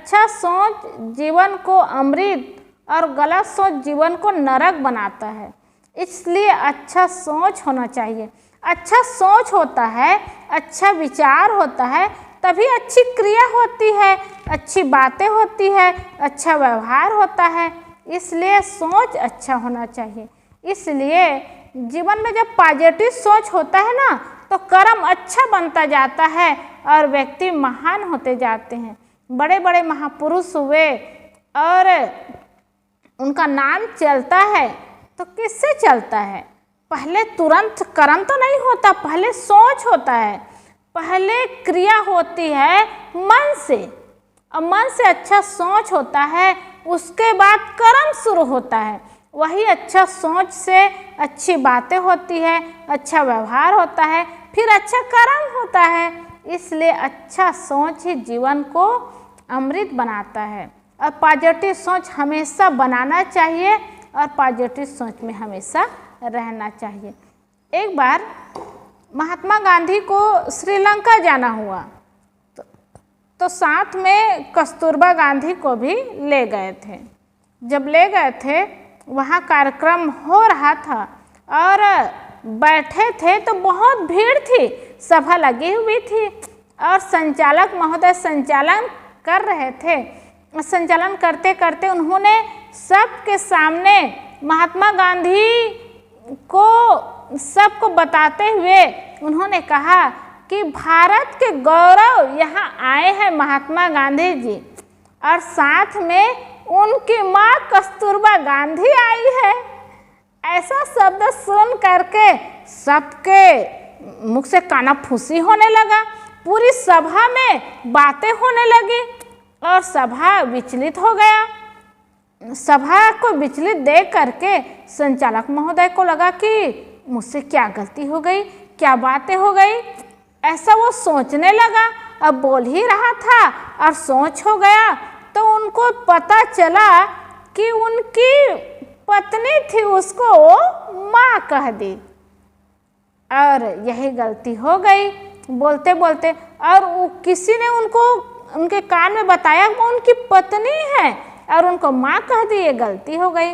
अच्छा सोच जीवन को अमृत और गलत सोच जीवन को नरक बनाता है। इसलिए अच्छा सोच होना चाहिए। अच्छा सोच होता है, अच्छा विचार होता है, तभी अच्छी क्रिया होती है, अच्छी बातें होती है, अच्छा व्यवहार होता है। इसलिए सोच अच्छा होना चाहिए। इसलिए जीवन में जब पॉजिटिव सोच होता है ना, तो कर्म अच्छा बनता जाता है और व्यक्ति महान होते जाते हैं। बड़े बड़े महापुरुष हुए और उनका नाम चलता है, तो किससे चलता है? पहले तुरंत कर्म तो नहीं होता, पहले सोच होता है, पहले क्रिया होती है मन से, और मन से अच्छा सोच होता है, उसके बाद कर्म शुरू होता है। वही अच्छा सोच से अच्छी बातें होती है, अच्छा व्यवहार होता है, फिर अच्छा कर्म होता है। इसलिए अच्छा सोच ही जीवन को अमृत बनाता है और पॉजिटिव सोच हमेशा बनाना चाहिए और पॉजिटिव सोच में हमेशा रहना चाहिए। एक बार महात्मा गांधी को श्रीलंका जाना हुआ, तो साथ में कस्तूरबा गांधी को भी ले गए थे। जब ले गए थे, वहाँ कार्यक्रम हो रहा था और बैठे थे तो बहुत भीड़ थी, सभा लगी हुई थी और संचालक महोदय संचालन कर रहे थे। संचालन करते करते उन्होंने सबके सामने महात्मा गांधी को सबको बताते हुए उन्होंने कहा कि भारत के गौरव यहाँ आए हैं महात्मा गांधी जी, और साथ में उनकी माँ कस्तूरबा गांधी आई है। ऐसा शब्द सुन करके सबके मुख से कानाफूसी होने लगा, पूरी सभा में बातें होने लगी और सभा विचलित हो गया। सभा को विचलित देख करके संचालक महोदय को लगा कि मुझसे क्या गलती हो गई, क्या बातें हो गई। ऐसा वो सोचने लगा, अब बोल ही रहा था और सोच हो गया। तो उनको पता चला कि उनकी पत्नी थी, उसको माँ कह दी और यही गलती हो गई बोलते बोलते। और किसी ने उनको उनके कान में बताया वो उनकी पत्नी है और उनको माँ कह दी, ये गलती हो गई।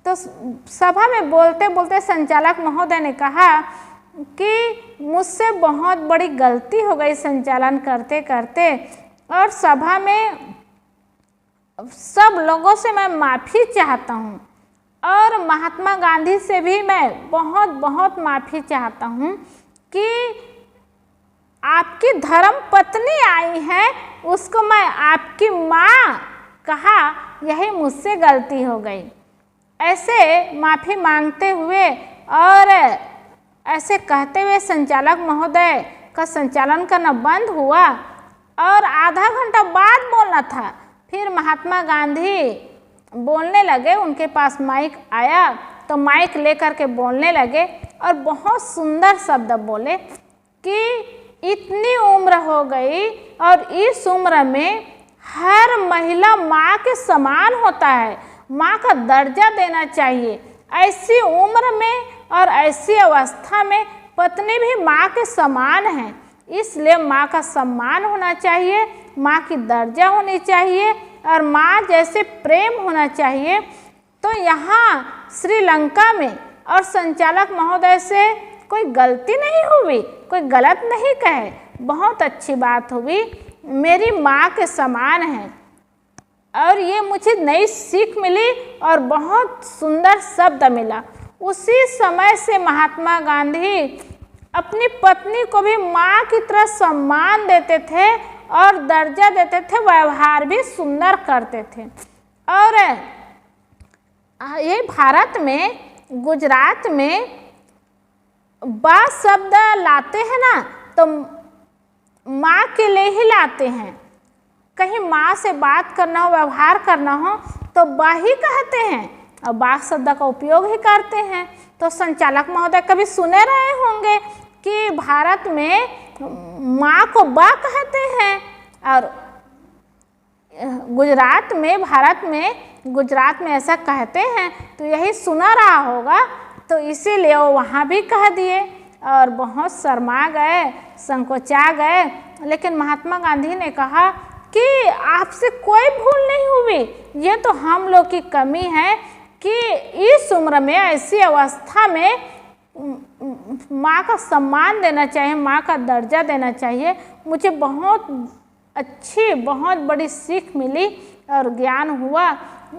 तो सभा में बोलते बोलते संचालक महोदय ने कहा कि मुझसे बहुत बड़ी गलती हो गई संचालन करते करते, और सभा में सब लोगों से मैं माफ़ी चाहता हूँ और महात्मा गांधी से भी मैं बहुत बहुत माफ़ी चाहता हूँ कि आपकी धर्म पत्नी आई है, उसको मैं आपकी माँ कहा, यही मुझसे गलती हो गई। ऐसे माफ़ी मांगते हुए और ऐसे कहते हुए संचालक महोदय का संचालन करना बंद हुआ और आधा घंटा बाद बोलना था। फिर महात्मा गांधी बोलने लगे, उनके पास माइक आया तो माइक लेकर के बोलने लगे और बहुत सुंदर शब्द बोले कि इतनी उम्र हो गई और इस उम्र में हर महिला माँ के समान होता है, माँ का दर्जा देना चाहिए। ऐसी उम्र में और ऐसी अवस्था में पत्नी भी माँ के समान है, इसलिए माँ का सम्मान होना चाहिए, माँ की दर्जा होनी चाहिए और माँ जैसे प्रेम होना चाहिए। तो यहाँ श्रीलंका में और संचालक महोदय से कोई गलती नहीं हुई, कोई गलत नहीं कहे, बहुत अच्छी बात हुई, मेरी माँ के समान है। और ये मुझे नई सीख मिली और बहुत सुंदर शब्द मिला। उसी समय से महात्मा गांधी अपनी पत्नी को भी माँ की तरह सम्मान देते थे और दर्जा देते थे, व्यवहार भी सुंदर करते थे। और ये भारत में, गुजरात में बा शब्द लाते हैं ना, तो माँ के लिए ही लाते हैं। कहीं माँ से बात करना हो, व्यवहार करना हो तो बा ही कहते हैं और बा शब्द का उपयोग ही करते हैं। तो संचालक महोदय कभी सुने रहे होंगे कि भारत में माँ को बा कहते हैं और गुजरात में, भारत में, गुजरात में ऐसा कहते हैं, तो यही सुना रहा होगा, तो इसीलिए वो वहाँ भी कह दिए और बहुत शर्मा गए, संकोचा गए। लेकिन महात्मा गांधी ने कहा कि आपसे कोई भूल नहीं हुई। ये तो हम लोग की कमी है कि इस उम्र में, ऐसी अवस्था में माँ का सम्मान देना चाहिए, माँ का दर्जा देना चाहिए। मुझे बहुत अच्छी, बहुत बड़ी सीख मिली और ज्ञान हुआ।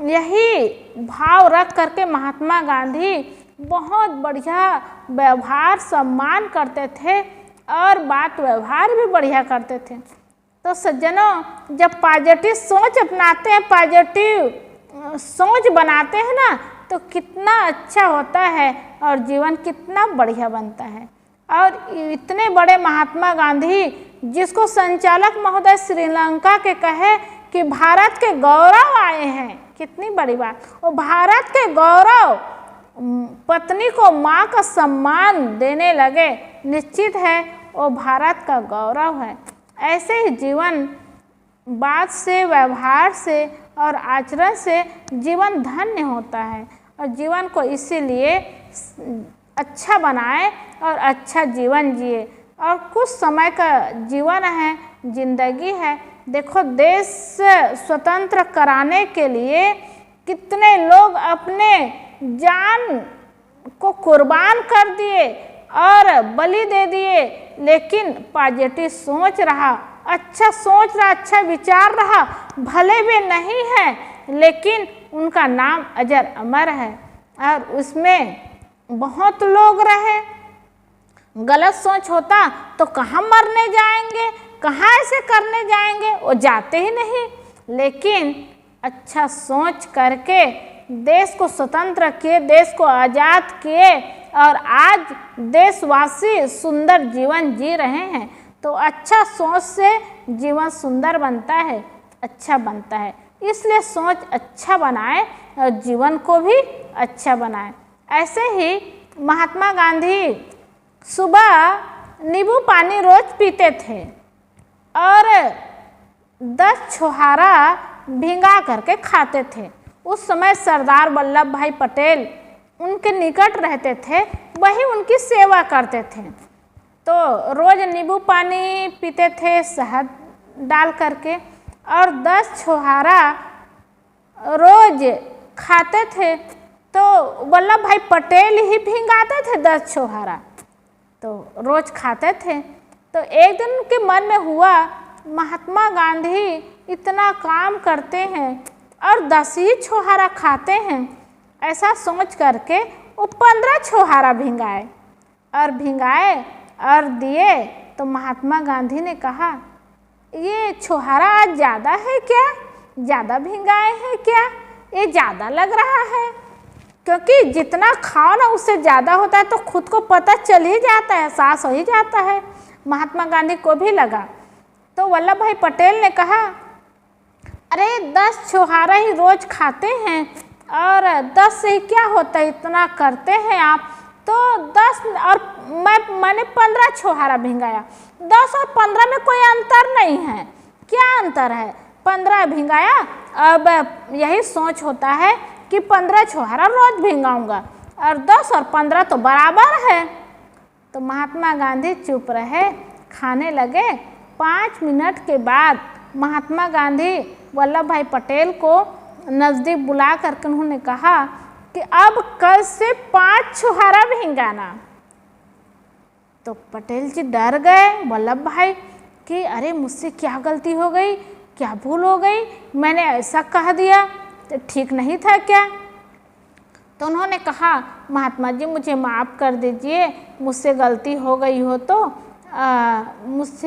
यही भाव रख करके महात्मा गांधी बहुत बढ़िया व्यवहार, सम्मान करते थे और बात व्यवहार भी बढ़िया करते थे। तो सज्जनों, जब पॉजिटिव सोच अपनाते हैं, पॉजिटिव सोच बनाते हैं ना, तो कितना अच्छा होता है और जीवन कितना बढ़िया बनता है। और इतने बड़े महात्मा गांधी, जिसको संचालक महोदय श्रीलंका के कहे कि भारत के गौरव आए हैं, कितनी बड़ी बात। वो भारत के गौरव, पत्नी को माँ का सम्मान देने लगे, निश्चित है वो भारत का गौरव है। ऐसे ही जीवन, बात से, व्यवहार से और आचरण से जीवन धन्य होता है। और जीवन को इसीलिए अच्छा बनाए और अच्छा जीवन जिए। और कुछ समय का जीवन है, जिंदगी है। देखो, देश स्वतंत्र कराने के लिए कितने लोग अपने जान को कुर्बान कर दिए और बलि दे दिए, लेकिन पॉजिटिव सोच रहा, अच्छा सोच रहा, अच्छा विचार रहा, भले भी नहीं है लेकिन उनका नाम अजर अमर है। और उसमें बहुत लोग रहे। गलत सोच होता तो कहाँ मरने जाएंगे, कहाँ ऐसे करने जाएंगे, वो जाते ही नहीं। लेकिन अच्छा सोच करके देश को स्वतंत्र किए, देश को आज़ाद किए और आज देशवासी सुंदर जीवन जी रहे हैं। तो अच्छा सोच से जीवन सुंदर बनता है, अच्छा बनता है। इसलिए सोच अच्छा बनाए और जीवन को भी अच्छा बनाए। ऐसे ही महात्मा गांधी सुबह नींबू पानी रोज पीते थे और 10 छुहारा भिंगा करके खाते थे। उस समय सरदार वल्लभ भाई पटेल उनके निकट रहते थे, वही उनकी सेवा करते थे। तो रोज नींबू पानी पीते थे शहद डाल करके और 10 छुहारा रोज खाते थे। तो वल्लभ भाई पटेल ही भिंगाते थे 10 छुहारा, तो रोज खाते थे। तो एक दिन उनके मन में हुआ, महात्मा गांधी इतना काम करते हैं और 10 ही छुहारा खाते हैं। ऐसा सोच करके वो 15 छुहारा भिंगाए और दिए। तो महात्मा गांधी ने कहा, ये छुहारा आज ज़्यादा है क्या, ज़्यादा भिंगाए हैं क्या, ये ज़्यादा लग रहा है। क्योंकि जितना खाओ ना उससे ज़्यादा होता है, तो खुद को पता चल ही जाता है, एहसास हो ही जाता है। महात्मा गांधी को भी लगा। तो वल्लभ भाई पटेल ने कहा, अरे 10 छुहारा ही रोज खाते हैं और 10 से ही क्या होता है, इतना करते हैं आप। तो 10 और मैंने 15 छुहारा भिंगाया। 10 और 15 में कोई अंतर नहीं है। क्या अंतर है, 15 भिंगाया। अब यही सोच होता है कि 15 छुहारा रोज भिंगाऊंगा और 10 और 15 तो बराबर है। तो महात्मा गांधी चुप रहे, खाने लगे। 5 मिनट के बाद महात्मा गांधी वल्लभ भाई पटेल को नज़दीक बुला करके उन्होंने कहा कि अब कल से 5 छुहारा भिंगाना। तो पटेल जी डर गए, वल्लभ भाई, कि अरे मुझसे क्या गलती हो गई, क्या भूल हो गई, मैंने ऐसा कह दिया तो ठीक नहीं था क्या। तो उन्होंने कहा, महात्मा जी मुझे माफ़ कर दीजिए, मुझसे गलती हो गई हो तो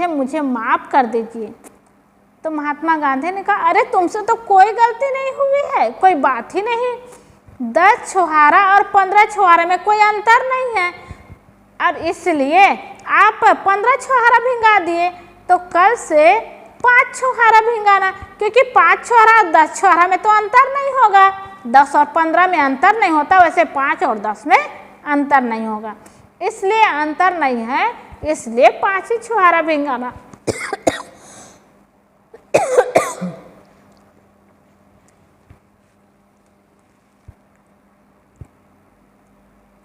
मुझे माफ़ कर दीजिए। तो महात्मा गांधी ने कहा, अरे तुमसे तो कोई गलती नहीं हुई है, कोई बात ही नहीं। 10 छुहारा और 15 छुहारा में कोई अंतर नहीं है और इसलिए आप 15 छुहारा भिंगा दिए, तो कल से 5 छुहारा भिंगाना, क्योंकि 5 छुहारा और 10 छुहारा में तो अंतर नहीं होगा। 10 और 15 में अंतर नहीं होता, वैसे 5 और 10 में अंतर नहीं होगा। इसलिए अंतर नहीं है, इसलिए 5 ही छुहारा भिंगाना।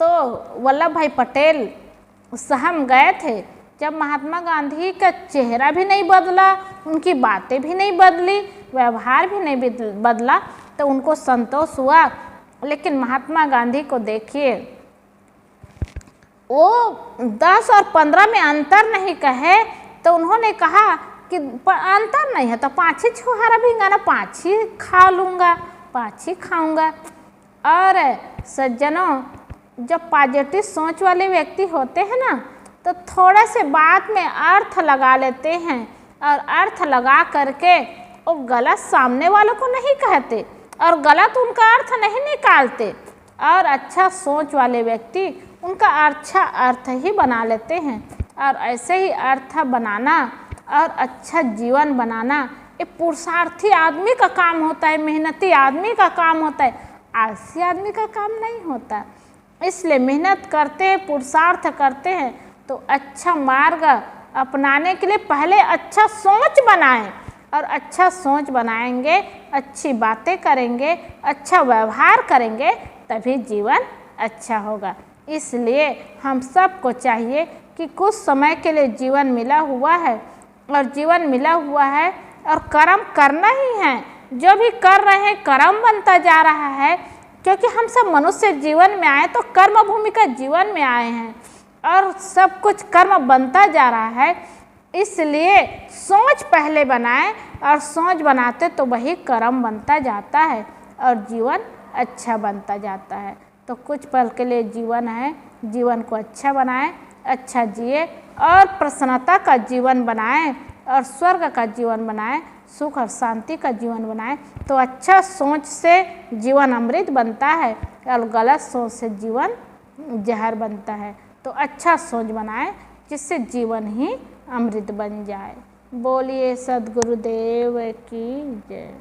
तो वल्लभ भाई पटेल सहम गए थे जब महात्मा गांधी का चेहरा भी नहीं बदला, उनकी बातें भी नहीं बदली, व्यवहार भी नहीं बदला, तो उनको संतोष हुआ। लेकिन महात्मा गांधी को देखिए, वो 10 और 15 में अंतर नहीं कहे तो उन्होंने कहा कि अंतर नहीं है तो 5 ही छुहारा भिंगाना 5 ही खा लूँगा, 5 ही खाऊँगा। और सज्जनों, जब पॉजिटिव सोच वाले व्यक्ति होते हैं ना, तो थोड़ा से बात में अर्थ लगा लेते हैं, और अर्थ लगा करके वो गलत सामने वालों को नहीं कहते और गलत उनका अर्थ नहीं निकालते। और अच्छा सोच वाले व्यक्ति उनका अच्छा अर्थ ही बना लेते हैं। और ऐसे ही अर्थ बनाना और अच्छा जीवन बनाना ये पुरुषार्थी आदमी का काम होता है, मेहनती आदमी का काम होता है, आलसी आदमी का काम नहीं होता। इसलिए मेहनत करते हैं, पुरुषार्थ करते हैं तो अच्छा मार्ग अपनाने के लिए पहले अच्छा सोच बनाएं, और अच्छा सोच बनाएंगे, अच्छी बातें करेंगे, अच्छा व्यवहार करेंगे, तभी जीवन अच्छा होगा। इसलिए हम सबको चाहिए कि कुछ समय के लिए जीवन मिला हुआ है, और जीवन मिला हुआ है और कर्म करना ही है। जो भी कर रहे हैं कर्म बनता जा रहा है, क्योंकि हम सब मनुष्य जीवन में आए तो कर्म भूमि का जीवन में आए हैं, और सब कुछ कर्म बनता जा रहा है। इसलिए सोच पहले बनाएं, और सोच बनाते तो वही कर्म बनता जाता है और जीवन अच्छा बनता जाता है। तो कुछ पल के लिए जीवन है, जीवन को अच्छा बनाएं, अच्छा जिए और प्रसन्नता का जीवन बनाएं, और स्वर्ग का जीवन बनाएं, सुख और शांति का जीवन बनाएं। तो अच्छा सोच से जीवन अमृत बनता है, और गलत सोच से जीवन जहर बनता है। तो अच्छा सोच बनाएं जिससे जीवन ही अमृत बन जाए। बोलिए सद्गुरुदेव की जय।